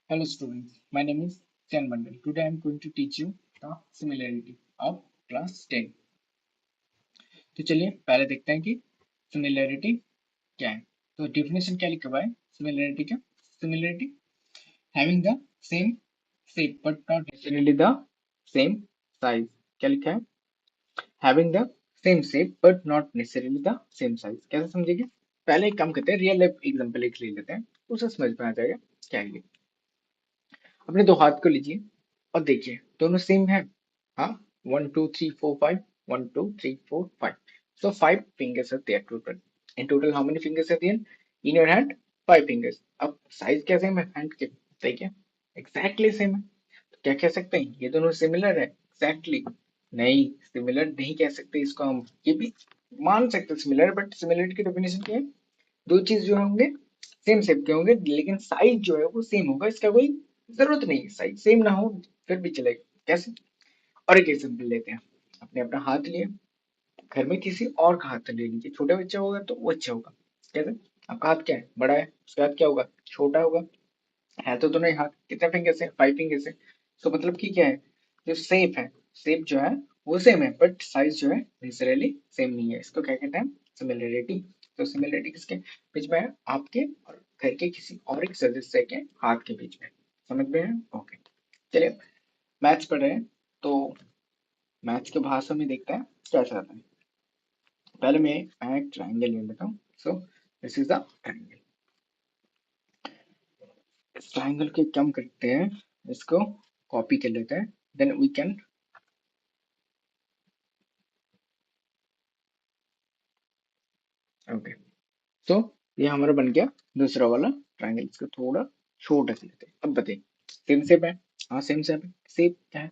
Hello students, my name is Chan Mandal. Today I am going to teach you the similarity of class 10. तो चलिए पहले देखते हैं कि सिमिलरिटी क्या है। तो डेफिनेशन क्या लिखा हुआ है सिमिलरिटी का। Similarity having the same shape but not necessarily the same size. क्या लिखा है? Having the same shape but not necessarily the same size. कैसे समझेंगे? पहले एक काम करते हैं, रियल लाइफ एग्जांपल एक ले लेते हैं, उसे समझ में आ जाएगा क्या है ये। अपने दो हाथ को लीजिए और देखिए दोनों सेम है। हाँ, 1 2 3 4 5, 1 2 3 4 5, so 5 fingers are there total. In total how many fingers are there in your hand? 5 fingers. अब साइज क्या सेम है हैंड के? देखिए एग्जैक्टली सेम है। तो क्या कह सकते हैं ये दोनों सिमिलर है? एग्जैक्टली नहीं, सिमिलर नहीं कह सकते इसको हम। ये भी मान सकते सिमिलर, बट सिमिलरिटी की डेफिनेशन क्या है? दो चीज जो होंगे सेम शेप के होंगे लेकिन साइज जो है वो सेम होगा। इसका कोई जरूरत नहीं है साइज सेम ना हो, फिर भी चलेगा। कैसे? और एक एग्जाम्पल लेते हैं। आपने अपना हाथ लिया, घर में किसी और का हाथ ले लीजिए, छोटा बच्चा होगा तो वो अच्छा होगा। कैसे? आपका हाथ क्या है? बड़ा है, उसका हाथ क्या होगा? छोटा होगा। है तो दोनों ही हाथ, कितने फिंगर्स है? 5 फिंगर्स है। सो मतलब कि क्या है, जो शेप है, शेप जो है वो सेम है बट साइज जो है नेचुरली सेम नहीं है। इसको क्या कहते हैं? सिमिलरिटी। तो सिमिलरिटी किसके बीच में है? आपके और घर के किसी और एक सदस्य के हाथ के बीच में। समझ में है? ओके, चलिए मैथ्स पढ़ रहे हैं तो मैथ्स के भाषा में देखते हैं क्या चाहते हैं। पहले मैं एक ट्राइंगल ले लेता हूँ। सो दिस इज द ट्राइंगल। इस ट्राइंगल के क्या हम करते हैं, इसको कॉपी कर लेते हैं, देन वी कैन। ओके, तो ये हमारा बन गया दूसरा वाला ट्राइंगल। इसको थोड़ा छोटा कर लेते हैं। अब बताइए सेम शेप है? हाँ सेम शेप है। शेप क्या है?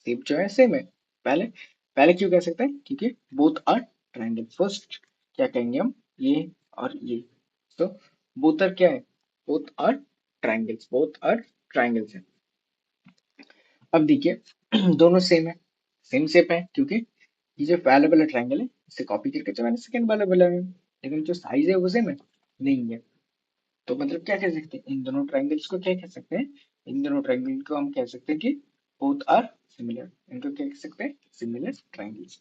शेप जो है सेम है। पहले पहले क्यों कह सकते हैं? क्योंकि बोथ आर ट्राइंगल। फर्स्ट क्या कहेंगे हम? ये और ये। तो बोथ आर क्या है? Both are triangles. Both are triangles है। अब देखिए दोनों सेम है, सेम शेप है, क्योंकि ये जो पहले वाला ट्राइंगल है इसे कॉपी करके जो मैंने सेकंड वाला बोला है, लेकिन जो साइज है वो सेम है नहीं है। तो मतलब क्या कह सकते हैं, इन दोनों ट्राइंगल्स को क्या कह सकते हैं? इन दोनों ट्राइंगल को हम कह सकते हैं कि बोथ आर सिमिलर। इनको क्या कह सकते हैं? Similar triangles.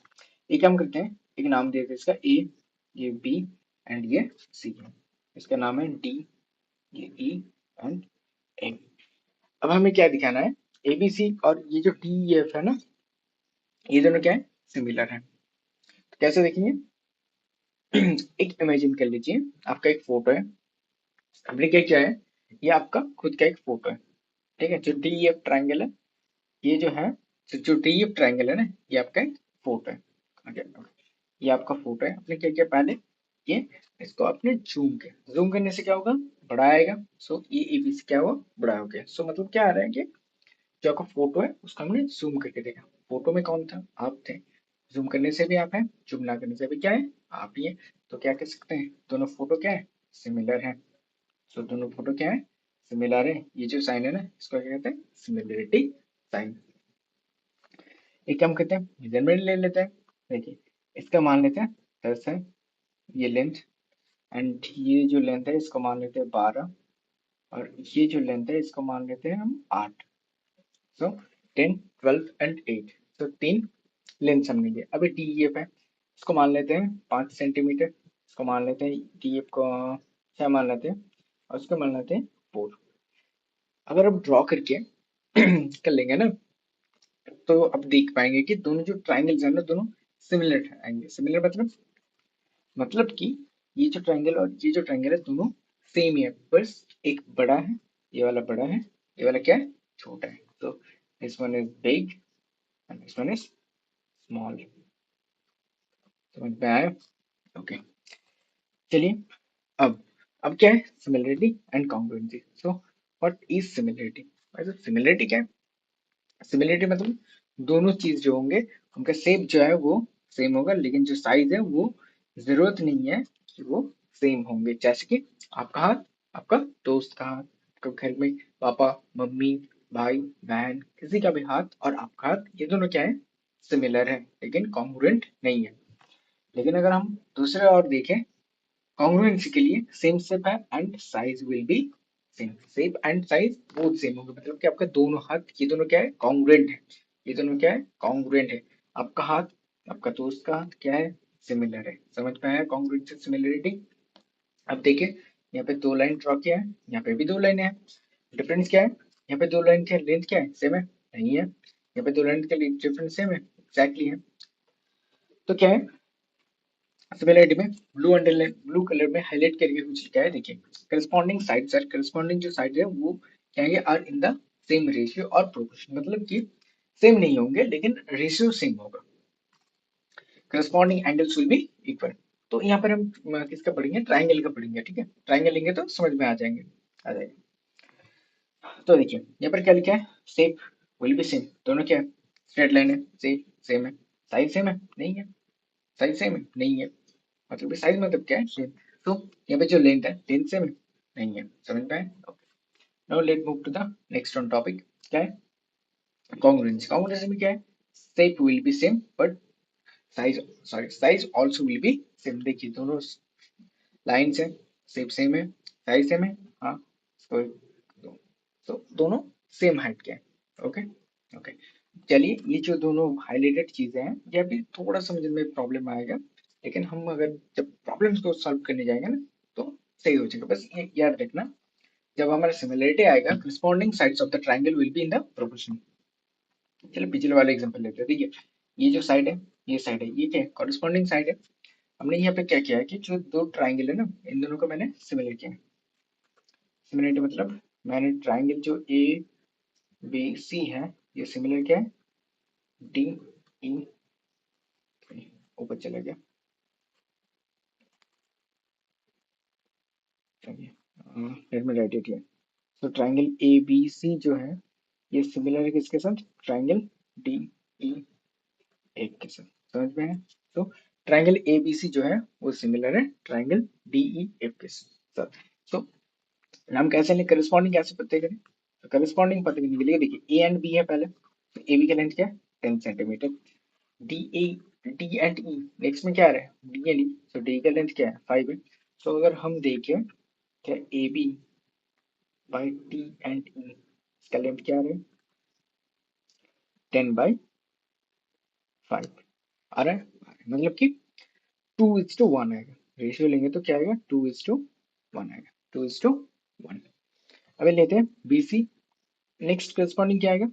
एक काम करते हैं, एक नाम देते हैं इसका ए, ये बी एंड ये सी है। इसका नाम है डी, ये ई एंड ए। अब हमें क्या दिखाना है? एबीसी और ये जो टी एफ है ना, ये दोनों क्या है? सिमिलर है। तो कैसे देखेंगे? एक इमेजिन कर लीजिए, आपका एक फोटो है। आपने क्या किया है, ये आपका खुद का एक फोटो है। ठीक है, जो डी एफ ट्राइंगल है, ये जो है, जो डी एफ ट्राइंगल है ना, ये आपका एक फोटो है। ओके, ये आपका फोटो है। आपने क्या किया पहले? ये इसको आपने जूम किया, जूम करने से क्या होगा? बड़ा आएगा। सो ये एबीसी क्या हुआ? बड़ा हो गया। सो मतलब क्या आ रहा है कि जो आपका फोटो है उसको हमने जूम करके देखा। फोटो में कौन था? आप थे। जूम करने से भी आप हैं, जूम ना करने से भी क्या है? आप ही है। तो क्या कह सकते हैं? दोनों फोटो क्या है? सिमिलर है। सो दोनों फोटो क्या है? सिमिलर है। ये जो साइन है ना, इसको क्या कहते हैं? Similarity sign. एक काम करते हैं, मेजरमेंट ले लेते हैं। देखिए इसका मान लेते हैं 10 है ये लेंथ, एंड ये जो लेंथ है इसको मान लेते हैं 12, और ये जो लेंथ है इसको मान लेते हैं हम 8। सो 10 12 एंड 8। सो तीन लेंथ हमने लिया। अभी डी एफ है, इसको मान लेते हैं 5 सेंटीमीटर। इसको मान लेते हैं डी एफ को 6 मान लेते हैं, और इसको मान लेते हैं 4। अगर हम ड्रॉ करके कर लेंगे ना, तो अब देख पाएंगे कि दोनों जो ट्राइंगल्स हैं ना, दोनों सिमिलर आएंगे। सिमिलर मतलब कि ये जो ट्राइंगल और ये जो ट्राइंगल है दोनों सेम ही है, बस एक बड़ा है, ये वाला बड़ा है, ये वाला क्या है? छोटा है। तो this one is big and this one is small. समझ में आया? ओके, चलिए अब क्या है? Similarity and congruency. So what is similarity? Similarity क्या है? सिमिलरिटी मतलब दोनों चीज जो होंगे उनका शेप जो है वो सेम होगा, लेकिन जो साइज है वो जरूरत नहीं है कि वो सेम होंगे। जैसे कि आपका हाथ, आपका दोस्त का हाथ, आपका घर में पापा मम्मी भाई बहन किसी का भी हाथ और आपका हाथ, ये दोनों क्या है? सिमिलर है लेकिन कॉन्ग्रुएंट नहीं है। लेकिन अगर हम दूसरे और देखें, कॉन्ग्रुएंसी के लिए सेम शेप है and size will be same, shape and size both same होंगे, मतलब कि आपका दोनों हाथ, ये दोनों क्या है, कॉन्ग्रुएंट है, ये दोनों क्या है, कॉन्ग्रुएंट है। आपका हाथ, आपका दोस्त का हाथ क्या है, सिमिलर है। समझ में आया कॉन्ग्रुएंट से सिमिलरिटी। अब देखिए, यहाँ पे दो लाइन ड्रॉ किया है, यहाँ पे भी दो लाइन है, डिफरेंस क्या है, यहाँ पे दो लाइन का लेंथ क्या है, सेम है, नहीं है, यहाँ पे दो लाइन का डिफरेंस सेम है, एग्जैक्टली है। तो क्या है, सिमिलरिटी में ब्लू अंडरलाइन, ब्लू कलर में हाईलाइट करके कुछ लिखा है, देखिए करस्पॉन्डिंग साइड सर, करस्पॉन्डिंग जो साइड है वो क्या है, are in the same ratio और प्रोपोर्शन, मतलब कि सेम नहीं होंगे लेकिन रेशियो सेम होगा। Corresponding angles will be equal. तो यहाँ पर हम किसका पढ़ेंगे, ट्राइंगल का पढ़ेंगे, ठीक है, ट्राइंगल लेंगे तो समझ में आ जाएंगे, आ जाएगा। तो देखिए यहाँ पर क्या लिखा है, शेप विल बी सेम, दोनों क्या है, स्ट्रेट लाइन है, शेप सेम है, साइज सेम है, नहीं है, साइज सेम है, नहीं है, मतलब साइज मतलब क्या है, सेम। तो यहाँ पे जो लेंथ है, लेंथ सेम है, नहीं है, समझ में आया। Now let move to the next on topic, क्या है, कॉन्ग्रुएंस। कॉन्ग्रुएंस में क्या है, shape will be same but size, sorry size also will be same. देखिए दोनों लाइन्स है, शेप सेम है, साइज सेम है, हाँ, तो दोनों सेम हाइट के हैं, ओके, ओके। चलिए ये जो दोनों हाईलाइटेड चीजें हैं, ये अभी थोड़ा समझने में प्रॉब्लम आएगा, लेकिन हम अगर जब प्रॉब्लम्स को सॉल्व करने जाएंगे ना तो सही हो जाएगा। बस ये याद रखना, जब हमारा सिमिलरिटी आएगा, corresponding sides of the triangle will be in the proportion. चलो पिछले वाले एग्जांपल लेते हैं, देखिए ये जो साइड है, ये साइड है, ये क्या है, कॉरेस्पॉन्डिंग साइड है। हमने यहाँ पे क्या किया है कि जो दो ट्राइंगल है ना, इन दोनों को मैंने सिमिलर किया। सिमिलरिटी मतलब मैंने ट्राइंगल जो ए बी सी है, ये सिमिलर क्या है, डी ई, ऊपर चला गया, चलिए let me right it here. तो ट्राइंगल ए बी सी जो है, ये सिमिलर है किसके साथ, ट्राइंगल डी ई एफ के साथ, समझ में है। तो ट्राइंगल ए बी सी जो है वो सिमिलर है ट्राइंगल डी ई एफ के साथ। तो हम कैसे लें, करस्पॉन्डिंग कैसे पता करें, तो करस्पॉन्डिंग पता करने के लिए देखिए ए एंड बी है पहले, तो ए बी का लेंथ क्या है, 10 centimetre, D A, D and E next में क्या आ रहा है, डी एंड ई, तो डी का लेंथ क्या है, 5 है। तो अगर हम देखें क्या A B by D and E, इसका लेंथ क्या आ रहा है, 10/5 आ रहा है, मतलब कि 2:1 आएगा, रेशियो लेंगे तो क्या आएगा, 2:1 आएगा, 2:1। अभी लेते हैं BC, नेक्स्ट करस्पॉन्डिंग क्या आएगा,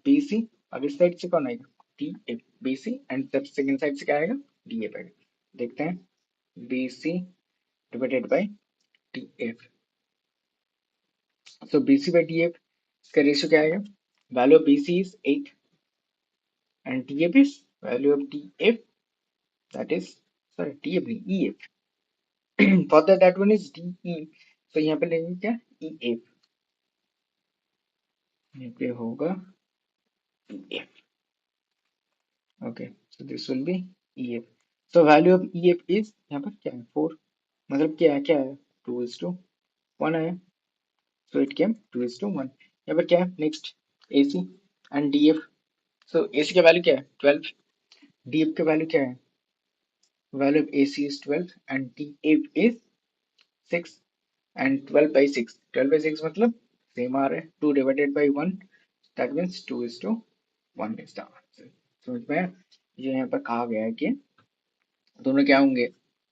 BC, अब इस साइड से कौन आएगा, DF, BC एंड तब सेकंड साइड से क्या आएगा, DF आएगा। देखते हैं BC divided by DF, so BC by DF का रेशियो क्या आएगा, value of BC is 8 and DF is value of DF, that is, sorry DF नहीं EF, for that one is DE, तो यहाँ पे लेंगे क्या, EF, यहाँ पे होगा EF, okay, so this will be EF, so value of EF is यहाँ पर क्या है, 4, मतलब क्या है 2:1 आया, so it came 2:1। यहाँ पर क्या है next, AC and DF, so AC का वैल्यू क्या है 12, DF का वैल्यू क्या है, value of AC is 12 and DF is 6 and 12/6, 12/6 मतलब सेम आ रहा है, 2 divided by 1, that means 2:1 is the answer। समझ में आया? ये यहाँ पर कहा गया है कि दोनों क्या होंगे,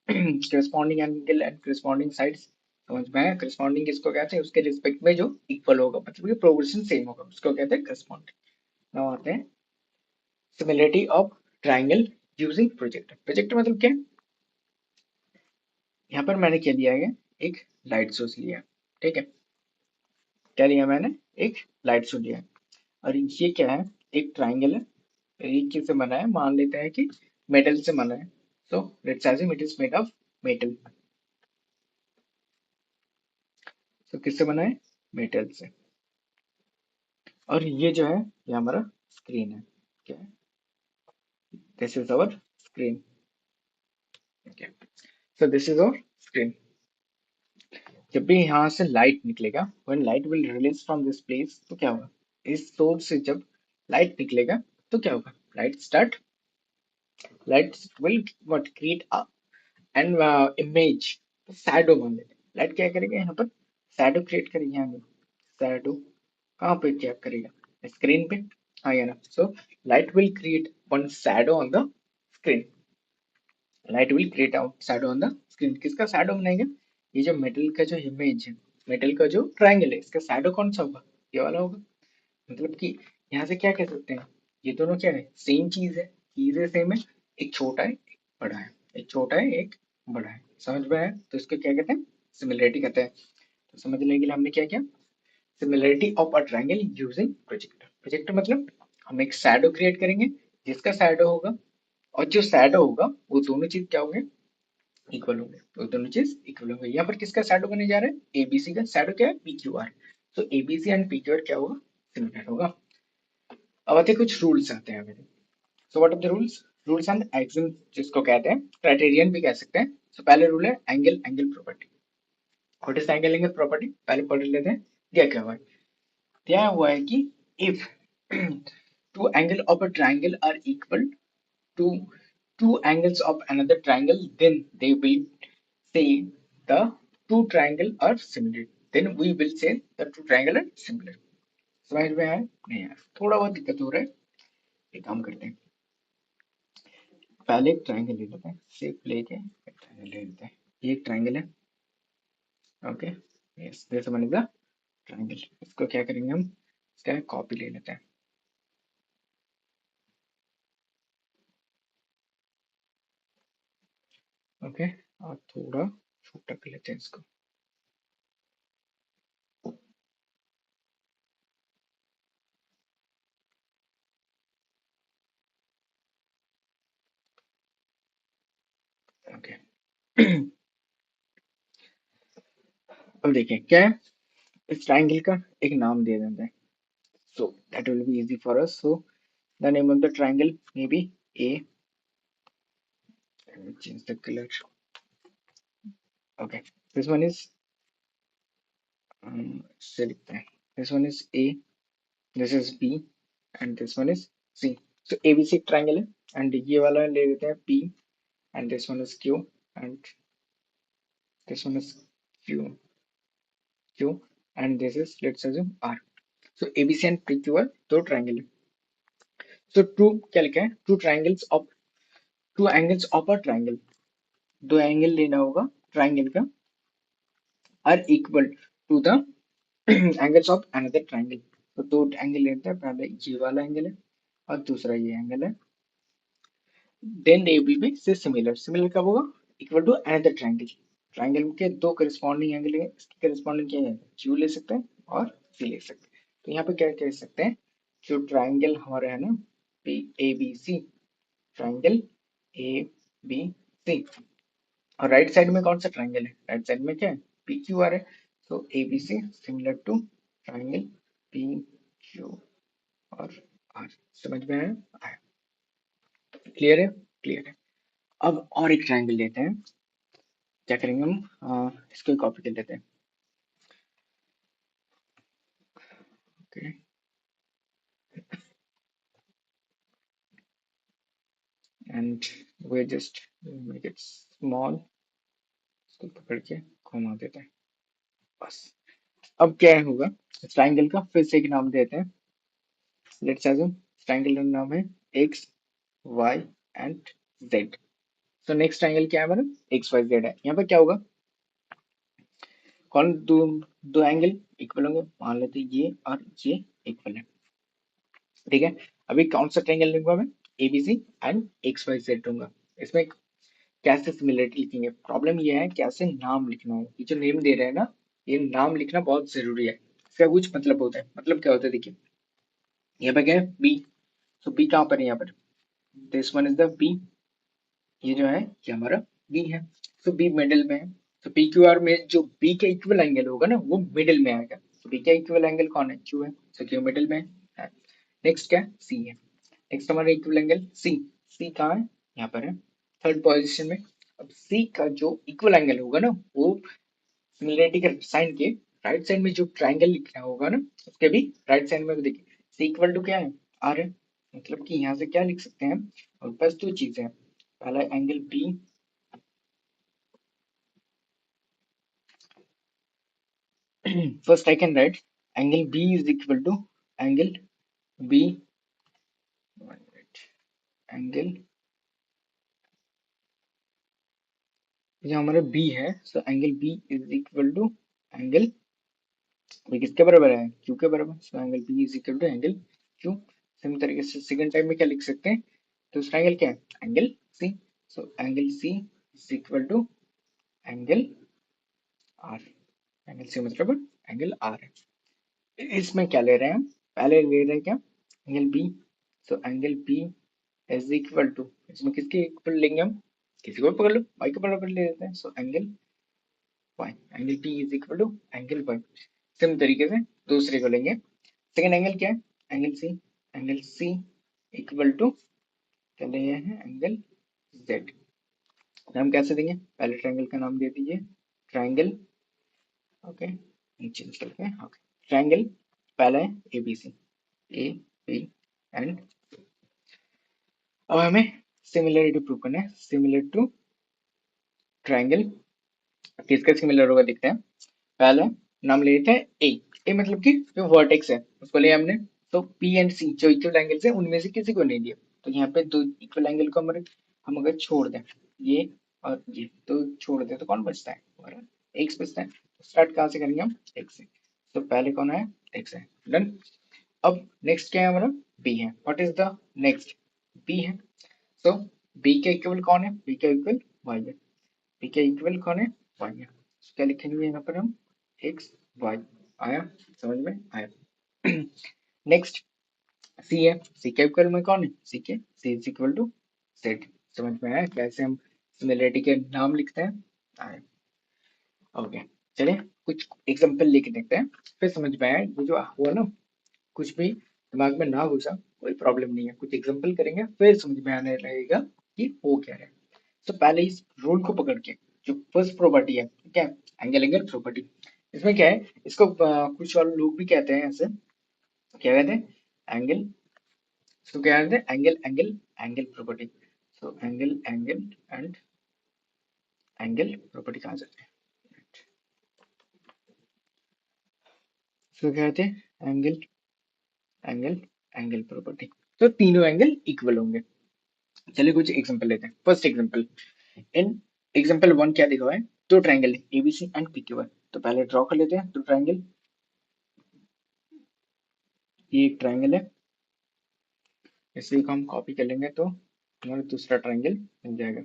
corresponding angle and corresponding sides, समझ में आया, करस्पॉन्डिंग किसको कहते हैं, उसके रिस्पेक्ट में जो इक्वल होगा, मतलब कि प्रोपोर्शन सेम होगा, उसको कहते हैं करस्पॉन्डिंग। नाउ आते हैं similarity of triangle using projector. Projector मतलब क्या है, यहाँ पर मैंने क्या लिया है, एक लाइट सोर्स लिया, ठीक है, क्या लिया मैंने, एक लाइट सोर्स लिया, और ये क्या है, एक ट्राइंगल है, ये किससे बना है, मान लेते हैं कि मेटल से बना है, so let's assume it is made of metal, तो किससे बना है, मेटल से। और ये जो है, ये हमारा स्क्रीन है, क्या है, this is our screen, okay, so this is our screen. जब भी यहाँ से लाइट निकलेगा, when light will release from this place, तो क्या होगा, इस सोर्स से जब लाइट निकलेगा तो क्या होगा, light will what create an image, shadow मान लेते हैं, लाइट क्या करेगा यहाँ पर, शैडो क्रिएट करेगा यहाँ पे, शैडो कहाँ पे क्या करेगा, स्क्रीन पे, हाँ या ना। So light will create one shadow on the screen, light will create out shadow on the screen. किसका शैडो बनाएंगे, ये जो मेटल का जो इमेज है, मेटल का जो ट्रायंगल है, इसका शैडो कौन सा होगा, ये वाला होगा। मतलब कि यहाँ से क्या कह सकते हैं, ये दोनों क्या है, सेम चीज है, चीजें सेम है, एक छोटा है एक बड़ा है, एक छोटा है एक बड़ा है, समझ में आया। तो इसको क्या कहते हैं, सिमिलरिटी कहते हैं। तो समझने के लिए हमने क्या किया, similarity of a triangle using projector. Projector मतलब हम एक शैडो क्रिएट करेंगे, जिसका शैडो होगा और जो शैडो होगा वो दोनों चीज क्या होंगे, इक्वल होंगे, तो दोनों चीज इक्वल होंगे। यहाँ पर किसका शैडो बनने जा रहा है, एबीसी का शैडो क्या है, पी क्यू आर। तो ABC and P Q are क्या होगा, सिमिलर होगा। अब आते हैं कुछ रूल्स आते हैं मेरे। So what are the rules, rules and axiom जिसको कहते हैं, क्राइटेरियन भी कह सकते हैं। सो पहले रूल है angle angle property. What is angle angle property, पहले पढ़ लेते हैं। दिया क्या हुआ है, दिया हुआ है कि if two angle of a triangle are equal to two angles of another triangle, then they will say the two triangle are similar. Then we will say the two triangle are similar. समझ में आया नहीं यार, थोड़ा बहुत दिक्कत हो रहा है। एक काम करते हैं, पहले एक ट्राइंगल ले लेते हैं, शेप लेके एक ट्राइंगल ले लेते हैं। ये एक ट्राइंगल है, okay, yes this one is the triangle. इसको क्या करेंगे हम, इसका कॉपी ले लेते हैं, ओके, और थोड़ा छोटा कर लेते हैं इसको, ओके। अब देखिए क्या है, इस ट्राइंगल का एक नाम दे देते हैं, so that will be easy for us. So the name of the triangle may be A. Let me change the color. Okay, this one is select that. This one is A, this is B, and this one is C. So ABC triangle है, and ये वाला ले लेते हैं P, and this one is Q, and this one is Q, and this is let's assume R. So ABC and PQ are दो triangle है। So two क्या लिखा है, two angles of a triangle, दो एंगल लेना होगा triangle का, are equal to the angles of another triangle। तो दो एंगल लेते हैं, पहले ये वाला एंगल है और दूसरा ये एंगल है, then they will be say similar. Similar कब होगा, equal to another triangle. Triangle के दो करस्पॉन्डिंग एंगल है, इसकी करस्पॉन्डिंग क्या है, क्यू ले सकते हैं और सी ले सकते हैं। तो यहाँ पे क्या कह सकते हैं, जो ट्राइंगल हमारा है ना, P A B C, triangle A B C, और राइट साइड में कौन सा ट्राइंगल है, राइट साइड में क्या है, पी क्यू आर है। तो A B C similar to triangle P Q और आर। समझ में आया, आया, क्लियर है, क्लियर है। अब और एक ट्राइंगल लेते हैं, क्या करेंगे हम, इसको कॉपी कर लेते हैं, okay, and way just make it small, इसको पकड़ के घुमा देते हैं, बस। अब क्या होगा, ट्राइंगल का फिर से एक नाम देते हैं, लेट्स अज्यूम ट्राइंगल का नाम है X Y and Z. So next triangle क्या है हमारा, एक्स वाई जेड है। यहाँ पर क्या होगा, कौन दो, दो एंगल इक्वल होंगे, मान लेते हैं ये और ये इक्वल है, ठीक है। अभी कौन सा ट्रायंगल लूंगा मैं, ABC and X Y Z लूंगा। इसमें कैसे सिमिलरिटी लिखेंगे, प्रॉब्लम ये है कैसे नाम लिखना है, ये जो नेम दे रहे हैं ना, ये नाम लिखना बहुत जरूरी है। इसका कुछ मतलब होता है, मतलब क्या होता है देखिए, यहाँ पे क्या है बी, तो बी कहाँ पर है, यहाँ पर this one is the B, ये जो है ये हमारा बी है। तो बी मिडिल में है, तो पी क्यू आर में जो बी का इक्वल एंगल होगा ना वो मिडिल में आएगा। तो बी का इक्वल एंगल कौन है, क्यू है, तो क्यू मिडिल में है। नेक्स्ट क्या है, सी है, नेक्स्ट हमारा इक्वल एंगल सी, सी कहाँ है, यहाँ पर है, थर्ड पोजीशन में। अब सी का जो इक्वल एंगल होगा ना वो सिमिलरिटी का साइन के राइट साइड में जो ट्राइंगल लिखना होगा ना, उसके भी राइट साइड में भी देखिए, सी इक्वल टू क्या है, आर है। मतलब कि यहाँ से क्या लिख सकते हैं, और बस दो चीजें हैं, पहला angle B, First I can write angle B is equal to angle B, one minute, angle, जो हमारा B है, so angle B is equal to angle B किसके बराबर है, Q के बराबर, so angle B is equal to angle Q। Same तरीके से सेकंड टाइम में क्या लिख सकते हैं, दूसरा एंगल क्या है, angle C, so angle C is equal to angle R, angle C मतलब एंगल R है। इसमें क्या ले रहे हैं हम, पहले ले रहे हैं क्या, angle B, so angle B is equal to, इसमें किसके इक्वल लेंगे हम, किसी को भी पकड़ लो, y के बराबर ले लेते हैं, so angle y, angle p is equal to angle y। Same तरीके से दूसरे को लेंगे, सेकंड एंगल क्या है, एंगल c इक्वल टू क्या लिए हैं, एंगल z। नाम कैसे देंगे, पहले ट्रायंगल का नाम दे दीजिए, ट्रायंगल, ओके चेंज करते हैं, ओके ट्रायंगल पहला है ABC, ए बी एंड, अब हमें सिमिलरिटी प्रूव करना है, सिमिलर टू ट्रायंगल, किसका सिमिलर होगा देखते हैं। पहला नाम ले लेते हैं ए, ए मतलब कि जो वर्टेक्स है उसको लिया हमने, तो पी एंड सी जो इक्वल एंगल्स है उनमें से किसी को नहीं दिया, तो यहाँ पे दो इक्वल एंगल को हम अगर छोड़ दें, ये और ये तो छोड़ दें तो कौन बचता है, हमारा एक्स बचता है। तो स्टार्ट कहाँ से करेंगे हम, एक्स से, तो पहले कौन है, एक्स है, डन। अब नेक्स्ट क्या है हमारा, बी है, what is the next, B है, सो बी का इक्वल कौन है, बी का इक्वल वाई है, बी का इक्वल कौन है, वाई है, तो क्या लिखेंगे यहाँ पर हम, एक्स वाई, आया, समझ में आया। नेक्स्ट सी है, सी के इक्वल में कौन है, सी के, सी इज इक्वल टू जेड, समझ में आया कैसे हम सिमिलरिटी के नाम लिखते हैं, आया, ओके। चलिए कुछ एग्जांपल लेके देखते हैं, फिर समझ में आया, ये जो हुआ ना, कुछ भी दिमाग में ना घुसा कोई प्रॉब्लम नहीं है, कुछ एग्जांपल करेंगे फिर समझ में आने लगेगा कि हो क्या है। तो पहले इस रूल को पकड़ के, जो फर्स्ट प्रॉपर्टी है, ठीक है, एंगल एंगल प्रॉपर्टी, इसमें क्या है, इसको कुछ और लोग भी कहते हैं ऐसे, क्या कहते हैं, एंगल, इसको क्या कहते हैं, angle angle angle property, so angle angle and angle property कहाँ जाते हैं, इसको क्या कहते हैं, एंगल एंगल एंगल प्रॉपर्टी, तो तीनों एंगल इक्वल होंगे। चलिए कुछ एग्जांपल लेते हैं, फर्स्ट एग्जांपल, इन एग्जांपल वन क्या दिखा हुआ है, दो ट्रायंगल है एबीसी एंड पीक्यूआर, तो पहले ड्रॉ कर लेते हैं दो ट्रायंगल, ये एक ट्रायंगल है, इसी को हम कॉपी कर लेंगे तो हमारा दूसरा ट्रायंगल मिल जाएगा।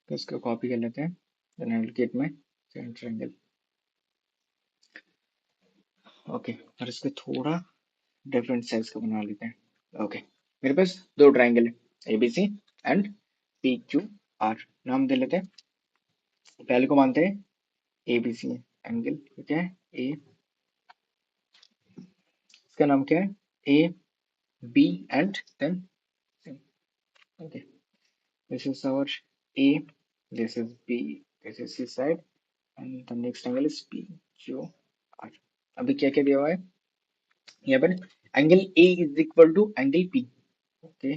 तो इसको कॉपी कर लेते हैं, डुप्लीकेट में सेकंड ट्रायंगल, ओके, और इसको थोड़ा डिफरेंट साइज का बना लेते हैं, ओके। मेरे पास दो ट्रायंगल है ABC and P Q are, नाम दे लेते हैं, पहले को मानते हैं एबीसी एंगल, ठीक है, ए, इसका नाम क्या है, A B and then C, okay, this is our A, this is B, this is C side, and the next angle is P, Q, R। अभी क्या क्या दिया हुआ है यहाँ पर, angle A is equal to angle P, okay,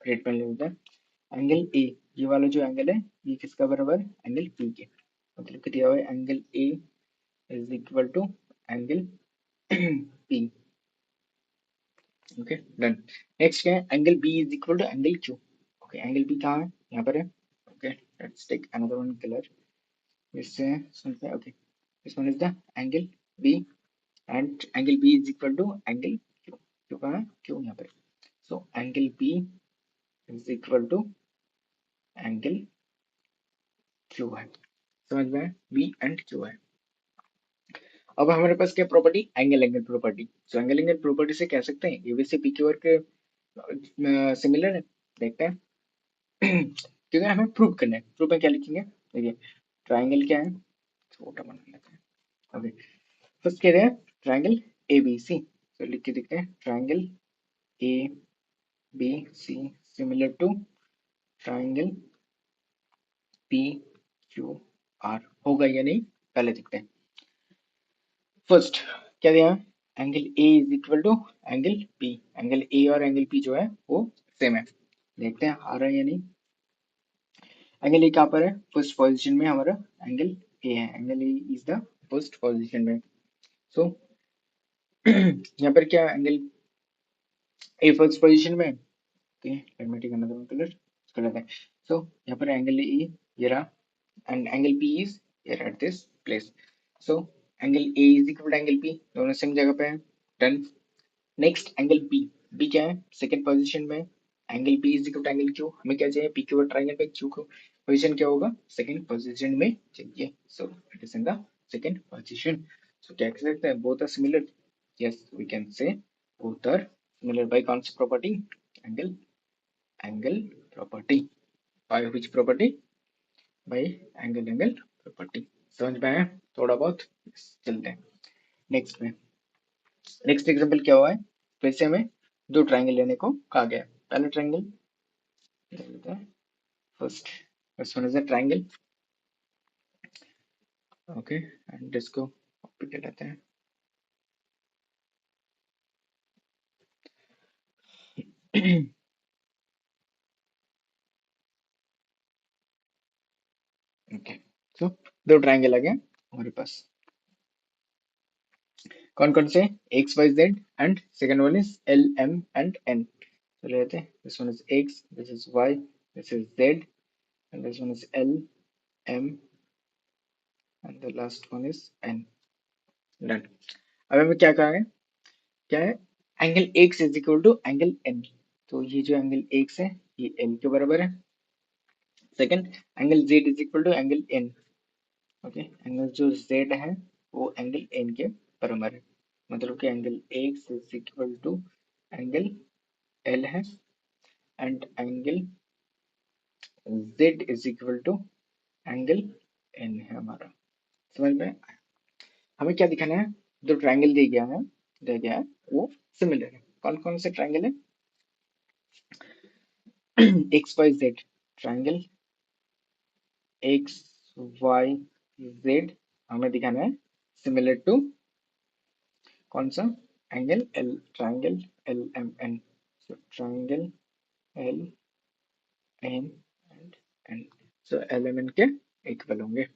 red pen ले लेते हैं, एंगल A, ये वाला जो एंगल है ये किसका बराबर है, एंगल P के, मतलब कि दिया हुआ है angle A is equal to angle P, okay done. Next क्या है, angle B is equal to angle Q, okay, angle B कहाँ है, यहाँ पर है, okay, let's take another one colour, इससे सुनते हैं, okay, this one is the angle B and angle B is equal to angle Q, Q कहाँ है, Q यहाँ पर, so angle B is equal to angle Q है, समझ में है, B एंड Q है। अब हमारे पास क्या property, angle angle property, so angle angle property से कह सकते हैं ये वैसे PQR के सिमिलर है, देखते हैं। क्योंकि हमें प्रूव करना है, प्रूफ में क्या लिखेंगे, देखिए ट्राइंगल क्या है, छोटा बना लेते हैं, ओके, फर्स्ट कह रहे हैं ट्राइंगल ए बी सी, तो लिख के देखते हैं, triangle A B C similar to triangle P Q R, होगा या नहीं पहले देखते हैं। फर्स्ट क्या दिया है, angle A is equal to angle P, angle A और एंगल पी जो है वो सेम है, देखते हैं आ रहा है या नहीं। एंगल ए कहाँ पर है, फर्स्ट पोजीशन में हमारा एंगल ए है, angle A is the first position में। सो यहाँ पर क्या एंगल ए फर्स्ट पोजीशन में, okay let me take another colour, इसको लेते हैं। सो यहाँ पर एंगल ए ये रहा, and angle P is here at this place. So angle A is equal to angle P, दोनों सेम जगह पे है, done. Next angle B, B क्या है सेकंड पोजीशन में, angle P is equal to angle Q, हमें क्या चाहिए P Q ट्रायंगल पे Q को पोजीशन क्या होगा सेकंड पोजीशन में चाहिए, so it is in the second position. So क्या कह सकते हैं both are similar, yes we can say both are similar by कौन सी property, angle angle property, by which property, bye angle property. समझ में आया थोड़ा बहुत, चलते हैं नेक्स्ट में। नेक्स्ट एग्जांपल क्या हुआ है, फिर से हमें दो ट्रायंगल लेने को कहा गया है। पहला ट्रायंगल ले लेते हैं, first first one is a triangle, okay and इसको कॉपी कर लेते हैं। ओके सो दो ट्रायंगल आ गए हमारे पास, कौन कौन से, X Y Z and second one is L M and N. तो लेते हैं this one is X, this is Y, this is Z and this one is L M and the last one is N, done. अब हमें क्या कहा है, क्या है angle X is equal to angle N, तो ये जो एंगल एक्स है ये एन के बराबर है। Second angle Z is equal to angle N, okay angle जो जेड है वो एंगल एन के बराबर है, मतलब कि angle X is equal to angle L है and angle Z is equal to angle N है हमारा। समझ में, हमें क्या दिखाना है, जो ट्रायंगल दिया गया है वो सिमिलर है, कौन कौन से ट्रायंगल है, X Y Z triangle, X Y Z हमें दिखाना है सिमिलर टू कौन सा, angle L, triangle L M N, so triangle L M and N, so L M N के इक्वल होंगे।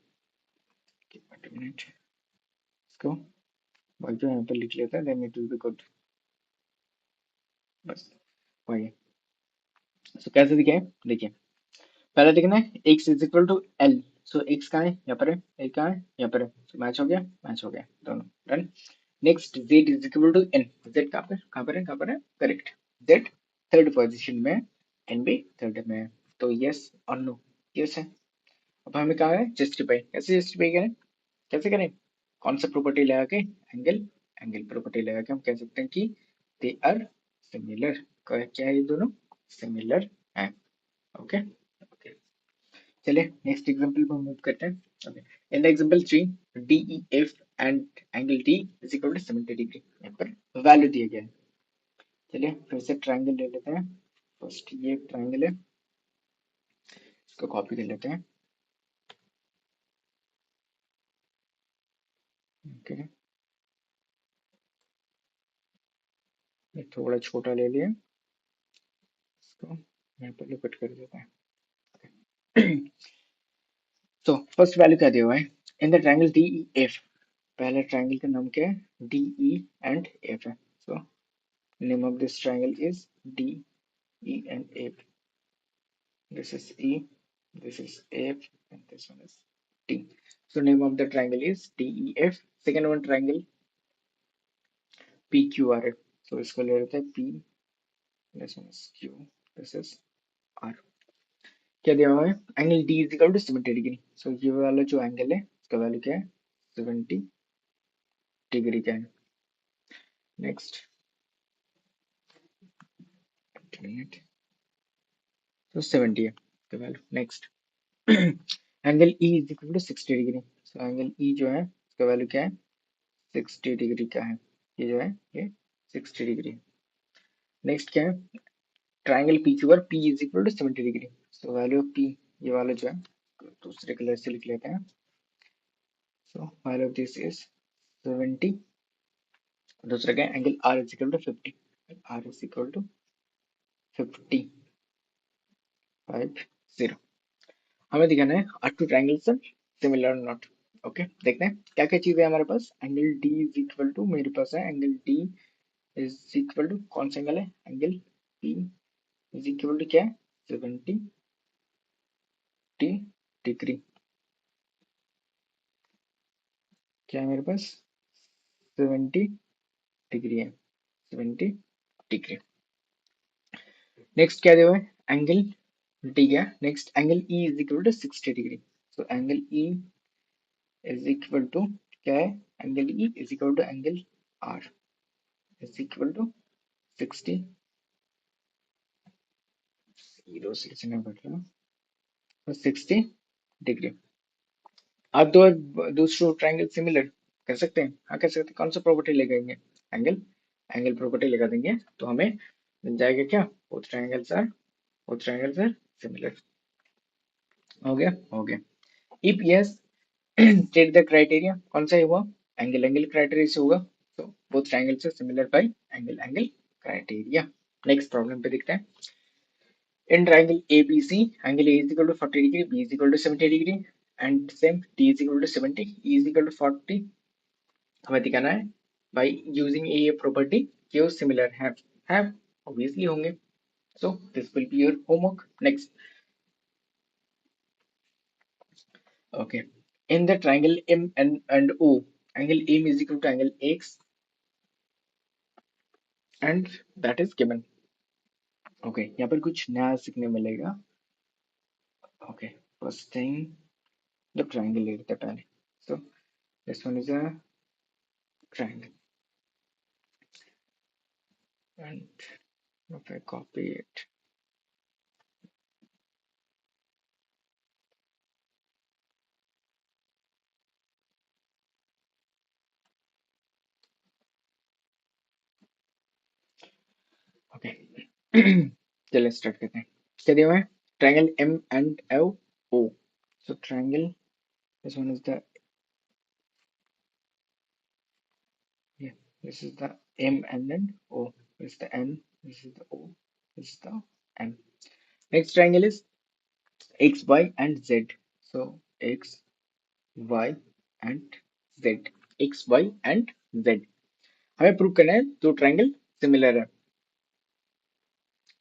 मिनट इसको भाई जो यहाँ पर लिख लेता है then it will be good, बस वही। सो कैसे दिखे, देखिए पहले देखना है X is equal to L, so X कहाँ है यहाँ पर है, एल कहाँ है यहाँ पर है, so, मैच हो गया दोनों, done. Next Z is equal to N, Z कहाँ पर है करेक्ट, जेड थर्ड पोजीशन में, एन भी थर्ड में है, तो यस और नो, यस है। अब हमें कहा है जस्टिफाई, कैसे जस्टिफाई करें, कैसे करें, कौन सा प्रॉपर्टी लगा के, एंगल एंगल प्रॉपर्टी लगा के हम कह सकते हैं कि दे आर सिमिलर, क्या है ये दोनों सिमिलर है, ओके ओके। चलिए नेक्स्ट एग्जांपल पर मूव करते हैं, ओके। In the example 3 DEF and angle D is equal to 70 degree, यहाँ पर वैल्यू दिया गया है। चलिए फिर से ट्रायंगल ले लेते हैं, फर्स्ट ये ट्रायंगल है, इसको कॉपी कर लेते हैं, ओके ये थोड़ा छोटा ले लिया, इसको यहाँ पर कट कर देते हैं। तो फर्स्ट वैल्यू क्या दिया हुआ है, इन द ट्रायंगल DEF, पहले ट्रायंगल का नाम क्या है DE एंड F है, so name of this triangle is DE and F, this is E, this is F, and this one is T. So name of the triangle is DEF. Second one triangle PQR. So इसको ले लेते हैं P, this one is Q, this is R. क्या दिया हुआ है, angle D is equal to 70 degree, so ये वाला जो एंगल है इसका वैल्यू क्या है 70 डिग्री का है। नेक्स्ट तो 70 है इसका value. Next angle E is equal to 60 degree, so angle E जो है इसका वैल्यू क्या है 60 डिग्री का है, ये जो है ये 60 डिग्री। नेक्स्ट क्या है, triangle P Q R, P is equal to 70 degree, so value of P ये वाला जो है दूसरे कलर से लिख लेते हैं, so value of this is 70, दूसरा क्या है angle R is equal to 50, R is equal to 50, 0। हमें दिखाना है are two triangles are similar not. Okay, देखते हैं क्या क्या चीजें हमारे पास। Angle D is equal to, मेरे पास है angle D is equal to, कौन सा एंगल है, angle P is equal to क्या है, 70 डिग्री। क्या है मेरे पास, 70 डिग्री है, 70 डिग्री। नेक्स्ट क्या दिया हुआ है, एंगल डी है। Next angle E is equal to 60 degree. So angle E is equal to क्या है, angle E is equal to angle R is equal to 60, zero से लिखना पड़ रहा है, तो 60 डिग्री। आप दो दूसरों ट्राइंगल सिमिलर कर सकते हैं, हाँ कर सकते हैं। कौन सा प्रॉपर्टी लगाएंगे, एंगल, एंगल प्रॉपर्टी लगा देंगे तो हमें मिल जाएगा क्या, बोथ ट्राइंगल्स आर सिमिलर। हो गया, हो गया। If yes state the criteria, कौन सा हुआ, एंगल, एंगल क्राइटेरिया से होगा, तो both triangles are similar by angle, angle criteria. Next problem पे देखते हैं। In triangle ABC, angle A is equal to 40 degree, B is equal to 70 degree, and same D is equal to 70, E is equal to 40। हमें दिखाना है by using a property क्यों similar have obviously होंगे। So this will be your homework. Next, okay. In the triangle M and O, angle M is equal to angle X, and that is given. Okay, यहाँ पर कुछ नया सीखने मिलेगा। Okay, first thing, the triangle ले लेते हैं पहले। So this one is a triangle, and if I copy it, okay। चलिए स्टार्ट करते हैं। क्या दिया हुआ है, triangle M and L O. So triangle, this one is the, yeah, this is the M and then O. This is the N, this is the O, this is the M. Next triangle is X, Y and Z. So X, Y and Z. X, Y and Z। हमें prove करना है दो triangle similar है,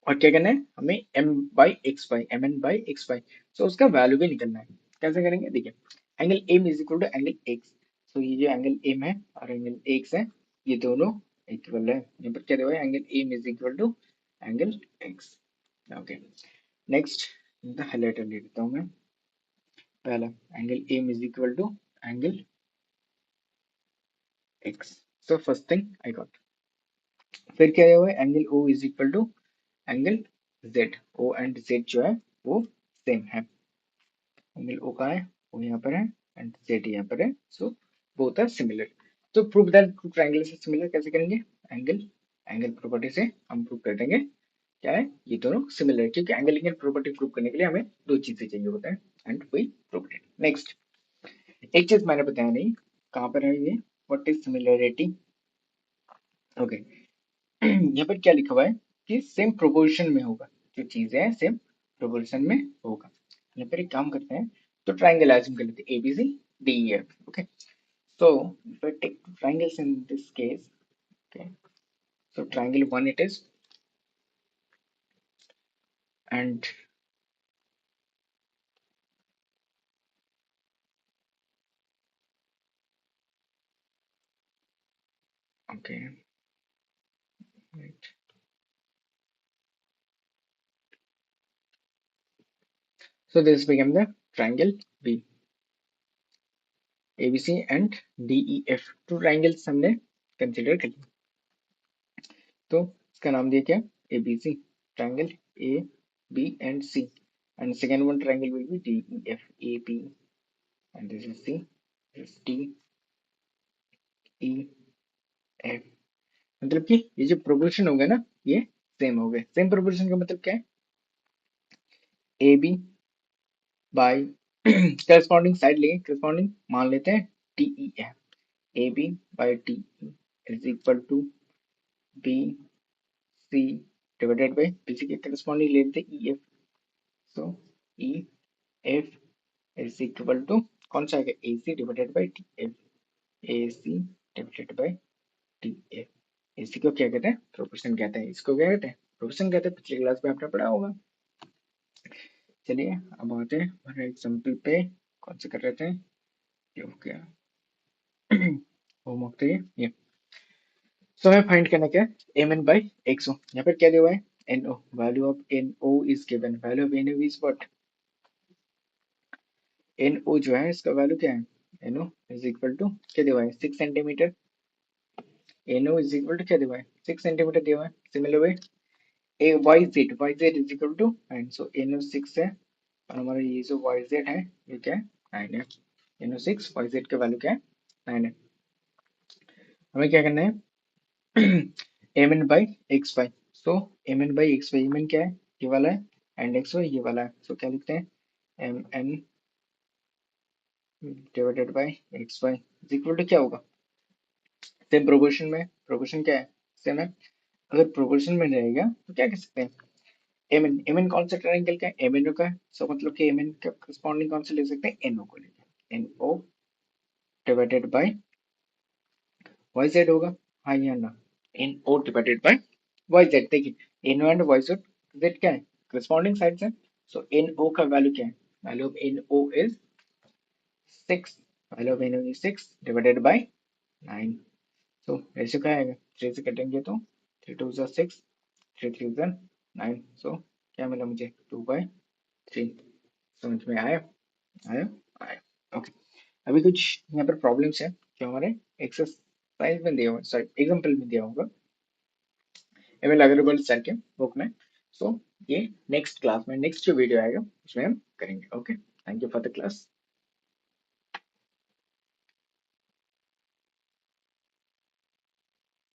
और क्या करना है हमें, M by X Y, M N by X Y. So उसका वैल्यू भी निकलना है। कैसे करेंगे, देखिए angle M is equal to angle X. So ये जो एंगल एम है और एंगल एक्स है, ये दोनों इक्वल है। यहाँ पर क्या दिया हुआ है, angle M is equal to angle X. Okay, next the highlighter ले लेता हूँ मैं। पहला angle M is equal to angle X. So first thing I got. फिर क्या दिया हुआ है, angle O is equal to angle Z. O and Z जो है वो सेम है। एंगल ओ का है, वो यहाँ पर है, एंड जेड यहाँ पर है। So both are similar. तो prove that two triangles are similar कैसे करेंगे, एंगल, एंगल प्रॉपर्टी से हम प्रूव कर देंगे क्या है, ये दोनों सिमिलर है। क्योंकि एंगल एंगल प्रॉपर्टी प्रूव करने के लिए हमें दो चीजें चाहिए होता है, and we prove it. Next, एक चीज मैंने बताया नहीं, कहाँ पर है ये, व्हाट इज सिमिलरिटी। ओके, यहाँ पर क्या लिखा हुआ है कि सेम प्रोपोर्शन में होगा, जो चीजें हैं सेम प्रोपोर्शन में होगा। यहाँ पर एक काम करते हैं, तो ट्राइंगल एज्यूम कर लेते हैं, ABC D E F. Okay, so if I take triangles in this case, okay, so triangle one it is, and okay, right, so this became the triangle B, ABC and DEF। Two triangles हमने consider कर लिया, तो इसका नाम दिया क्या, ABC, triangle A, B and C, and second one triangle will be DEF, AB, and this is C, this is D, E, F। मतलब कि ये जो प्रोपोर्शन होगा ना, ये सेम हो गए। सेम प्रोपोर्शन का मतलब क्या है, A B by corresponding side लेंगे, करस्पॉन्डिंग मान लेते हैं T E F. A B by T E is equal to B C divided by B C के करस्पॉन्डिंग ले लेते हैं E F. So E F is equal to कौन सा आएगा, A C divided by T F, A C divided by T F. इसी को क्या कहते हैं, प्रोपोर्शन कहते हैं। इसको क्या कहते हैं, प्रोपोर्शन कहते हैं। पिछली क्लास में आपने पढ़ा होगा। चलिए अब आते हैं हमारे एग्जाम्पल पे। कौन से कर रहे थे, ये हो गया होमवर्क। तो ये सो हमें फाइंड करना क्या है, M N by X O. यहाँ पर क्या दिया हुआ है, N O. Value of N O is given. Value of N O is what, N O जो है इसका वैल्यू क्या है, N O is equal to क्या दिया हुआ है, 6 centimetre. N O is equal to क्या दिया हुआ है, 6 सेंटीमीटर दिया हुआ है। Similar way A Y Z is equal to 9। So N O 6 है और हमारा ये जो वाई जेड है ये क्या है, 9 है। एन ओ 6, वाई जेड का वैल्यू क्या है, 9 है। हमें क्या करना है M N by X Y. So M N by X Y, M N क्या है, ये वाला है, एंड एक्स वाई ये वाला है। सो क्या लिखते हैं, M N divided by X Y is equal to क्या होगा, सेम प्रोपोर्शन में। प्रोपोर्शन क्या है, सेम है। अगर प्रोपोर्शन में रहेगा तो क्या कह सकते हैं, एम एन कौन सा ट्रायंगल का है, एम एन ओ का है। सो मतलब कि एम एन का करस्पॉन्डिंग कौन सा ले सकते हैं, एन ओ को लेंगे। N O divided by Y Z होगा, हाँ या ना, N O divided by Y Z. देखिए N O and Y Z, Z क्या है, करस्पॉन्डिंग साइड्स है। सो एन ओ का वैल्यू क्या है, value of N O is 6। Value of N O is 6 divided by 9। So ratio क्या आएगा, 3 से कटेंगे तो 3 2 जा 6, 3 3 जा 9। सो क्या मिला मुझे, 2/3। समझ में आया, आया, आया। ओके, अभी कुछ यहाँ पर प्रॉब्लम्स है जो हमारे एक्सरसाइज में दिया हुआ, सॉरी एग्जाम्पल में दिया होगा एमएल अग्रवाल सर के बुक में। सो ये नेक्स्ट क्लास में, नेक्स्ट जो वीडियो आएगा उसमें हम करेंगे। Okay, thank you for the class.